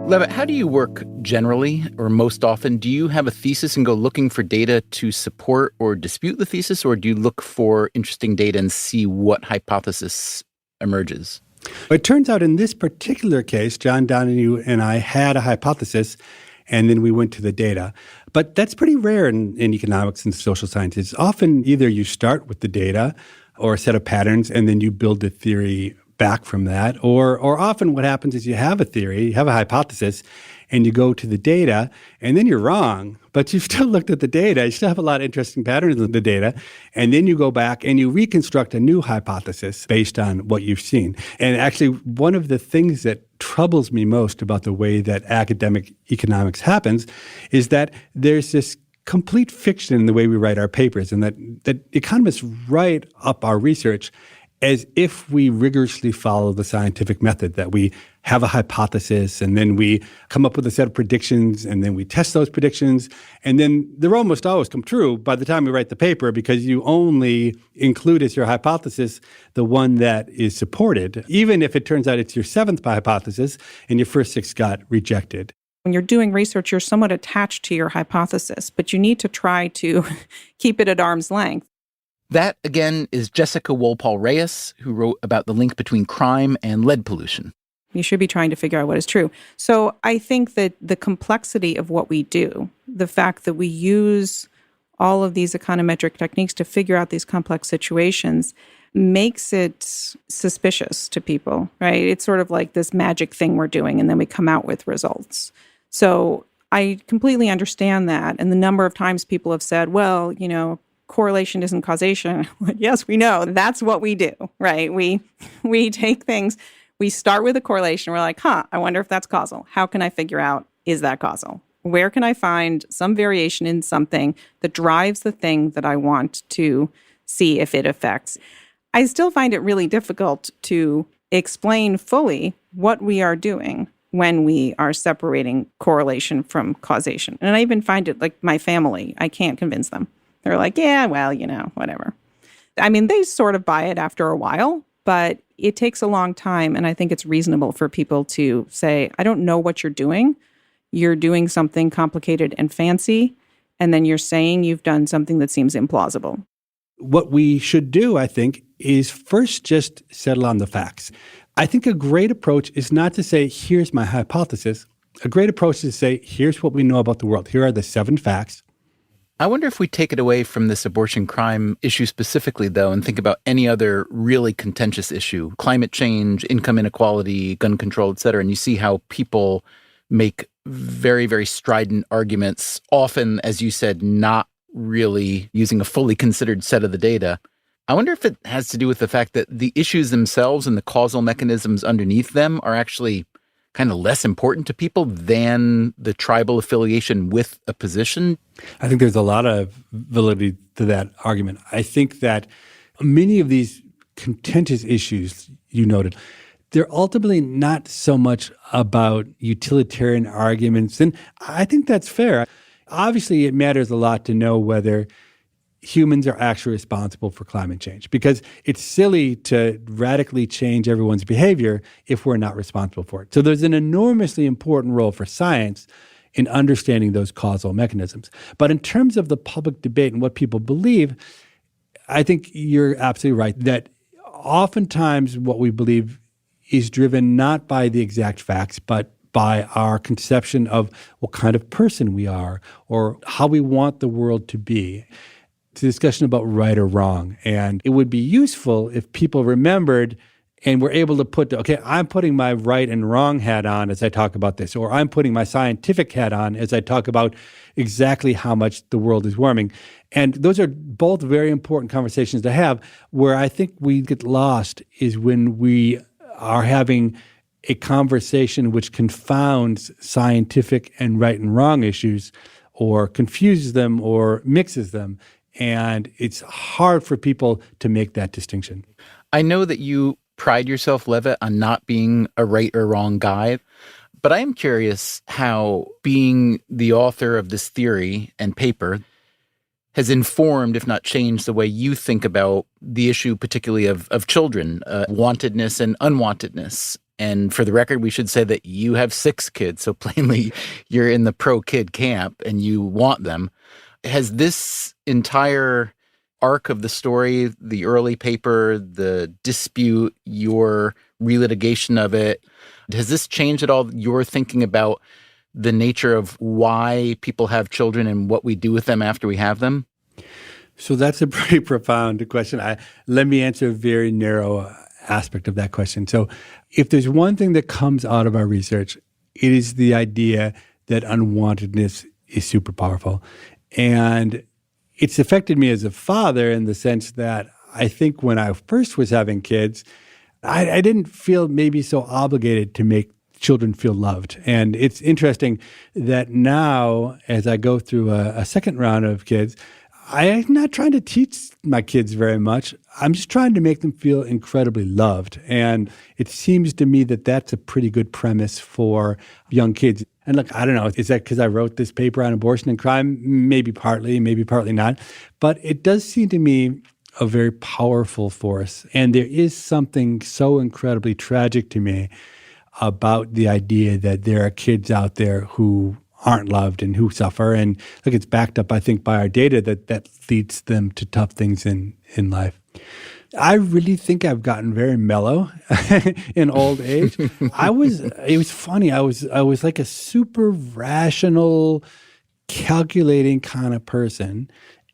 Levitt, how do you work generally or most often? Do you have a thesis and go looking for data to support or dispute the thesis, or do you look for interesting data and see what hypothesis emerges? It turns out in this particular case, John Donohue and I had a hypothesis, and then we went to the data. But that's pretty rare in economics and social sciences. Often either you start with the data or a set of patterns, and then you build the theory back from that. Or often what happens is you have a theory, you have a hypothesis, and you go to the data, and then you're wrong, but you've still looked at the data. You still have a lot of interesting patterns in the data. And then you go back and you reconstruct a new hypothesis based on what you've seen. And actually, one of the things that troubles me most about the way that academic economics happens is that there's this complete fiction in the way we write our papers, and that economists write up our research as if we rigorously follow the scientific method, that we have a hypothesis and then we come up with a set of predictions and then we test those predictions, and then they're almost always come true by the time we write the paper, because you only include as your hypothesis the one that is supported, even if it turns out it's your seventh hypothesis and your first six got rejected. When you're doing research, you're somewhat attached to your hypothesis, but you need to try to keep it at arm's length. That, again, is Jessica Wolpaw-Reyes, who wrote about the link between crime and lead pollution. You should be trying to figure out what is true. So I think that the complexity of what we do, the fact that we use all of these econometric techniques to figure out these complex situations, makes it suspicious to people, right? It's sort of like this magic thing we're doing, and then we come out with results. So I completely understand that. And the number of times people have said, well, correlation isn't causation. Yes, we know. That's what we do, right? We take things, we start with a correlation. We're like, I wonder if that's causal. How can I figure out, is that causal? Where can I find some variation in something that drives the thing that I want to see if it affects? I still find it really difficult to explain fully what we are doing when we are separating correlation from causation. And I even find it like my family, I can't convince them. They're like, yeah, well, whatever. I mean, they sort of buy it after a while, but it takes a long time. And I think it's reasonable for people to say, I don't know what you're doing. You're doing something complicated and fancy, and then you're saying you've done something that seems implausible. What we should do, I think, is first just settle on the facts. I think a great approach is not to say, here's my hypothesis. A great approach is to say, here's what we know about the world. Here are the 7 facts. I wonder if we take it away from this abortion crime issue specifically, though, and think about any other really contentious issue, climate change, income inequality, gun control, et cetera, and you see how people make very, very strident arguments, often, as you said, not really using a fully considered set of the data. I wonder if it has to do with the fact that the issues themselves and the causal mechanisms underneath them are actually kind of less important to people than the tribal affiliation with a position. I think there's a lot of validity to that argument. I think that many of these contentious issues you noted, they're ultimately not so much about utilitarian arguments. And I think that's fair. Obviously, it matters a lot to know whether humans are actually responsible for climate change, because it's silly to radically change everyone's behavior if we're not responsible for it. So there's an enormously important role for science in understanding those causal mechanisms. But in terms of the public debate and what people believe, I think you're absolutely right that oftentimes what we believe is driven not by the exact facts, but by our conception of what kind of person we are or how we want the world to be. It's a discussion about right or wrong. And it would be useful if people remembered and were able to put, okay, I'm putting my right and wrong hat on as I talk about this, or I'm putting my scientific hat on as I talk about exactly how much the world is warming. And those are both very important conversations to have. Where I think we get lost is when we are having a conversation which confounds scientific and right and wrong issues, or confuses them or mixes them. And it's hard for people to make that distinction. I know that you pride yourself, Levitt, on not being a right or wrong guy, but I am curious how being the author of this theory and paper has informed, if not changed, the way you think about the issue, particularly of children, wantedness and unwantedness. And for the record, we should say that you have 6 kids, so plainly you're in the pro-kid camp and you want them. Has this entire arc of the story, the early paper, the dispute, your relitigation of it, has this changed at all your thinking about the nature of why people have children and what we do with them after we have them? So that's a pretty profound question. Let me answer a very narrow aspect of that question. So if there's one thing that comes out of our research, it is the idea that unwantedness is super powerful. And it's affected me as a father in the sense that I think when I first was having kids, I didn't feel maybe so obligated to make children feel loved. And it's interesting that now, as I go through a second round of kids, I'm not trying to teach my kids very much. I'm just trying to make them feel incredibly loved. And it seems to me that that's a pretty good premise for young kids. And look, I don't know, is that because I wrote this paper on abortion and crime? Maybe partly not. But it does seem to me a very powerful force. And there is something so incredibly tragic to me about the idea that there are kids out there who aren't loved and who suffer. And look, it's backed up, I think, by our data that leads them to tough things in life. I really think I've gotten very mellow in old age. It was funny. I was like a super rational, calculating kind of person.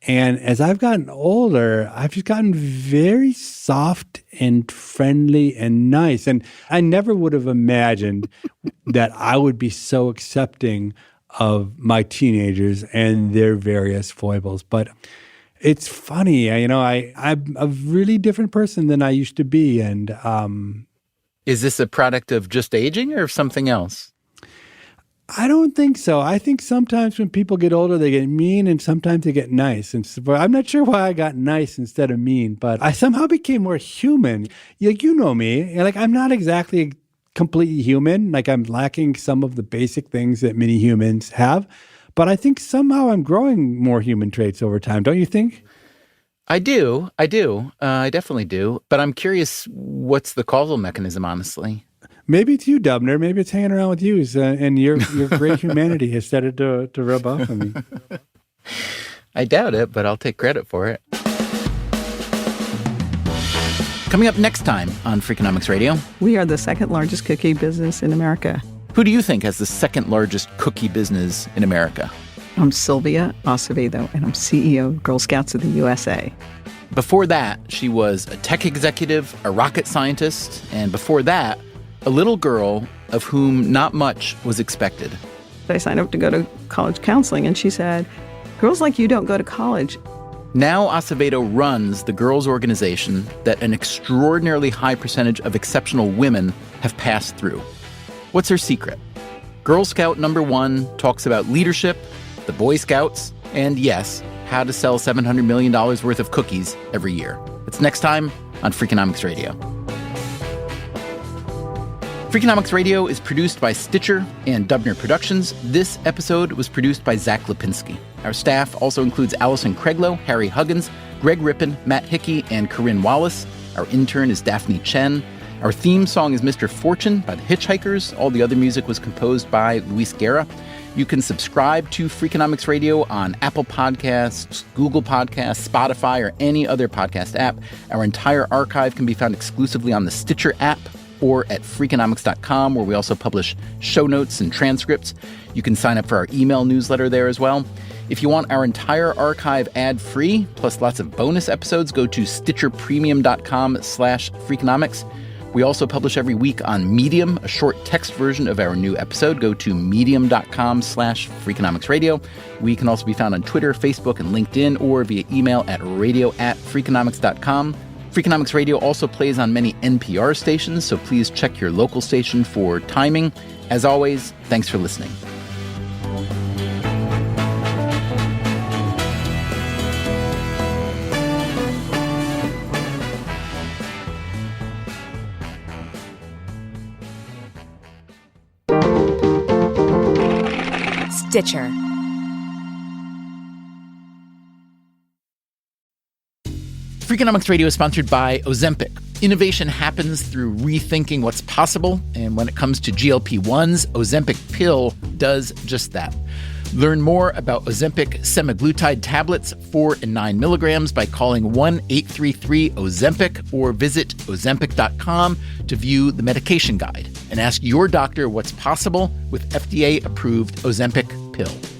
And as I've gotten older, I've just gotten very soft and friendly and nice. And I never would have imagined that I would be so accepting of my teenagers and their various foibles. But it's funny, I'm a really different person than I used to be. And is this a product of just aging or of something else? I don't think so. I think sometimes when people get older, they get mean and sometimes they get nice. And so, I'm not sure why I got nice instead of mean, but I somehow became more human. You know me. Like, I'm not exactly completely human. Like, I'm lacking some of the basic things that many humans have. But I think somehow I'm growing more human traits over time. Don't you think? I do. I definitely do. But I'm curious, what's the causal mechanism, honestly? Maybe it's you, Dubner. Maybe it's hanging around with you, and your great humanity has started to rub off on me. I doubt it, but I'll take credit for it. Coming up next time on Freakonomics Radio. We are the second largest cookie business in America. Who do you think has the second largest cookie business in America? I'm Sylvia Acevedo, and I'm CEO of Girl Scouts of the USA. Before that, she was a tech executive, a rocket scientist, and before that, a little girl of whom not much was expected. I signed up to go to college counseling, and she said, girls like you don't go to college. Now Acevedo runs the girls' organization that an extraordinarily high percentage of exceptional women have passed through. What's her secret? Girl Scout number 1 talks about leadership, the Boy Scouts, and yes, how to sell $700 million worth of cookies every year. It's next time on Freakonomics Radio. Freakonomics Radio is produced by Stitcher and Dubner Productions. This episode was produced by Zach Lipinski. Our staff also includes Allison Craiglow, Harry Huggins, Greg Rippin, Matt Hickey, and Corinne Wallace. Our intern is Daphne Chen. Our theme song is Mr. Fortune by the Hitchhikers. All the other music was composed by Luis Guerra. You can subscribe to Freakonomics Radio on Apple Podcasts, Google Podcasts, Spotify, or any other podcast app. Our entire archive can be found exclusively on the Stitcher app or at Freakonomics.com, where we also publish show notes and transcripts. You can sign up for our email newsletter there as well. If you want our entire archive ad-free, plus lots of bonus episodes, go to StitcherPremium.com/Freakonomics. We also publish every week on Medium, a short text version of our new episode. Go to medium.com/Freakonomics Radio. We can also be found on Twitter, Facebook, and LinkedIn, or via email at radio@Freakonomics.com. Freakonomics Radio also plays on many NPR stations, so please check your local station for timing. As always, thanks for listening. Stitcher. Freakonomics Radio is sponsored by Ozempic. Innovation happens through rethinking what's possible, and when it comes to GLP-1s, Ozempic pill does just that. Learn more about Ozempic semaglutide tablets, 4 and 9 milligrams, by calling 1-833-OZEMPIC or visit Ozempic.com to view the medication guide and ask your doctor what's possible with FDA-approved Ozempic pill.